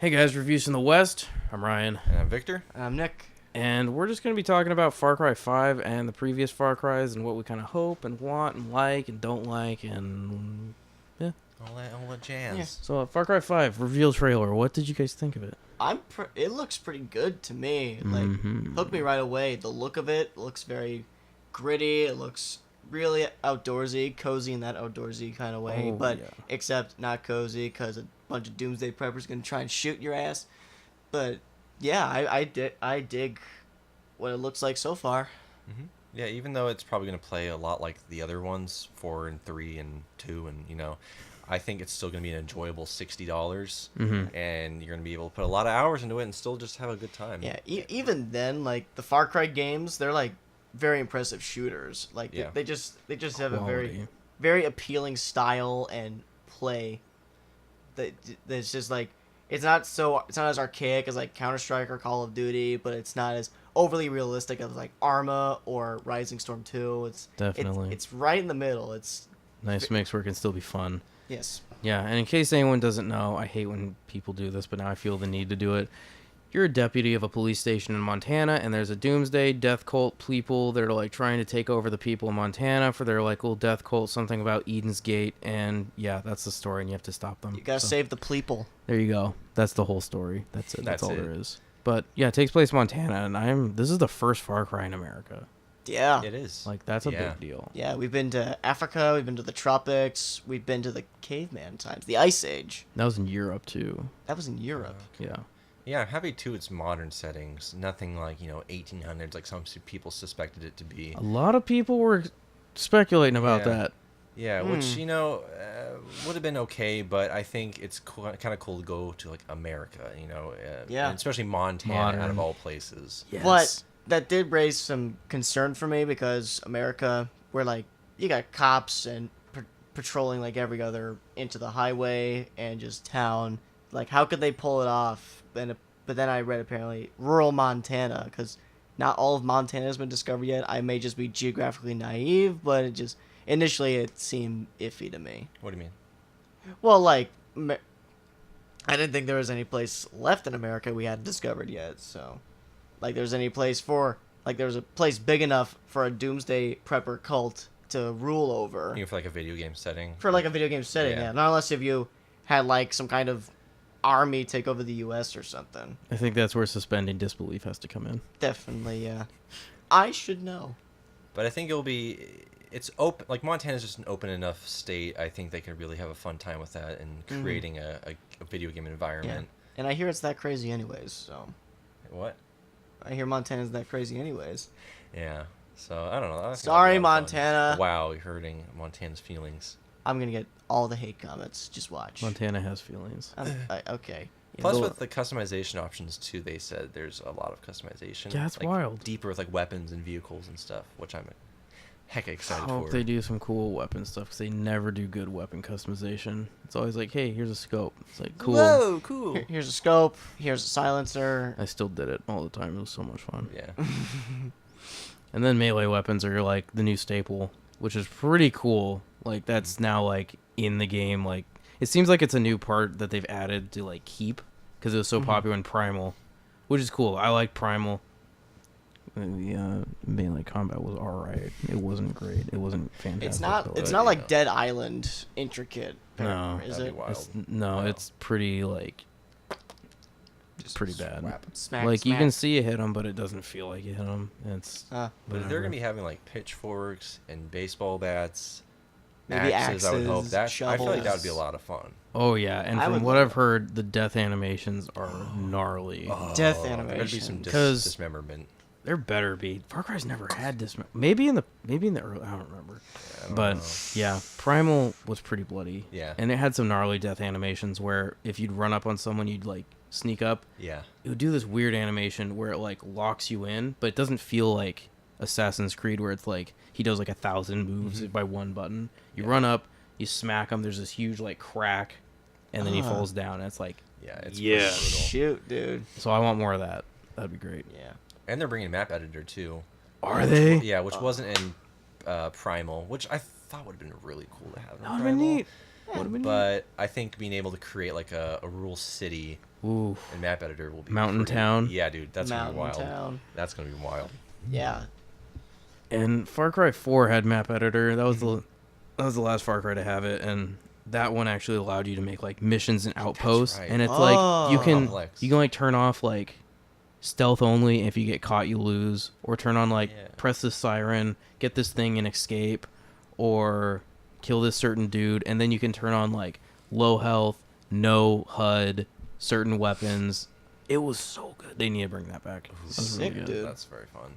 Hey guys, Reviews from the West. I'm Ryan. And I'm Victor. I'm Nick. And we're just going to be talking about Far Cry 5 and the previous Far Cries and what we kind of hope and want and like and don't like and yeah. All the jazz. Yeah. So Far Cry 5 reveal trailer. What did you guys think of it? It looks pretty good to me. Hooked me right away. The look of it looks very gritty. It looks really outdoorsy, cozy in that outdoorsy kind of way. Oh, but yeah. except not cozy because a bunch of doomsday preppers gonna try and shoot your ass. But yeah, I dig what it looks like so far. Mm-hmm. Yeah, even though it's probably going to play a lot like the other ones, 4 and 3 and 2, and I think it's still going to be an enjoyable $60, and you're going to be able to put a lot of hours into it and still just have a good time. Yeah, even then, like the Far Cry games, they're like very impressive shooters. Like they just have a very very appealing style and play. That's just like it's not as archaic as like Counter-Strike or Call of Duty, but it's not as overly realistic as like Arma or Rising Storm 2. It's Definitely. it's right in the middle. It's Nice mix where it can still be fun. yes. Yeah, and in case anyone doesn't know, I hate when people do this, but now I feel the need to do it. You're a deputy of a police station in Montana, and there's a doomsday death cult people that are like trying to take over the people in Montana for their like little death cult, something about Eden's Gate, and yeah, that's the story, and you have to stop them. You gotta save the people. There you go. That's the whole story. That's it. That's all it. there is. But yeah, it takes place in Montana, and this is the first Far Cry in America. Yeah. It is. Like that's a big deal. Yeah, we've been to Africa, we've been to the tropics, we've been to the caveman times, the Ice Age. That was in Europe too. That was in Europe. Yeah. Yeah, I'm happy too. It's modern settings, nothing like 1800s like some people suspected it to be. A lot of people were speculating about that. Yeah, which would have been okay, but I think it's kind of cool to go to like America, and especially Montana out of all places. Yes. But that did raise some concern for me because America, where like you got cops and patrolling like every other inch of the highway and just town. Like, how could they pull it off? But then I read apparently rural Montana, because not all of Montana has been discovered yet. I may just be geographically naive, but initially it seemed iffy to me. What do you mean? Well, like, I didn't think there was any place left in America we hadn't discovered yet. So, like, there was a place big enough for a doomsday prepper cult to rule over. Even for like a video game setting. For like a video game setting, yeah. Not unless if you had like some kind of army take over the U.S. or something. I think that's where suspending disbelief has to come in. Definitely, yeah. I should know. But I think it's open. Like Montana's just an open enough state. I think they can really have a fun time with that and creating a video game environment. Yeah. And I hear it's that crazy anyways. So. What? I hear Montana's that crazy anyways. Yeah. So I don't know. Sorry, Montana. Wow, you're hurting Montana's feelings. I'm gonna get all the hate comments. Just watch. Montana has feelings. Okay. Plus, with the customization options too, they said there's a lot of customization. Yeah, it's like, wild. Deeper with like weapons and vehicles and stuff, which I'm heck excited I for. hope they do some cool weapon stuff, because they never do good weapon customization. It's always like, hey, here's a scope. It's like, cool. Whoa, cool. Here's a scope. Here's a silencer. I still did it all the time. It was so much fun. Yeah. And then melee weapons are like the new staple, which is pretty cool. Like that's now like in the game. Like it seems like it's a new part that they've added to like keep, because it was so popular in Primal, which is cool. I like Primal. The melee combat was alright. It wasn't great. It wasn't fantastic. It's not like Dead Island intricate. No, is that'd it? be wild. It's pretty like. Just pretty bad. Smack, like you smack. can see it hit him, but it doesn't feel like it hit him. It's But if they're gonna be having like pitchforks and baseball bats, maybe axes, I would hope that. I feel like that would shovels. be a lot of fun. Oh yeah, and I from would what love I've heard, the death animations are gnarly. Death There'd be animation. some 'Cause- dismemberment. There better be. Far Cry's never had this. Maybe in the early. I don't remember. Yeah, Primal was pretty bloody. Yeah. And it had some gnarly death animations where if you'd run up on someone, you'd like sneak up. Yeah. It would do this weird animation where it like locks you in, but it doesn't feel like Assassin's Creed where it's like he does like 1,000 moves by one button. You run up, you smack him. There's this huge like crack, and then he falls down. And it's like Yeah. It's Yeah. pretty brutal. Shoot, dude. so. I want more of that. That'd be great. Yeah. And they're bringing map editor too. Are they? Yeah, which wasn't in Primal, which I thought would have been really cool to have. In That would have been Primal. neat. Would have been But I think being able to create like a rule city neat. Ooh, in map editor will be Mountain pretty- Town. Yeah, dude, that's gonna be Mountain wild. Town. That's gonna be wild. Yeah. and Far Cry 4 had map editor. That was the last Far Cry to have it, and that one actually allowed you to make like missions and outposts, right. and it's like you Oh. can Complex. like turn off like stealth only. If you get caught, you lose, or turn on like Yeah. press this siren, get this thing and escape, or kill this certain dude, and then you can turn on like low health, no HUD, certain weapons. It was so good. They need to bring that back. That was Sick, dude. That's very fun.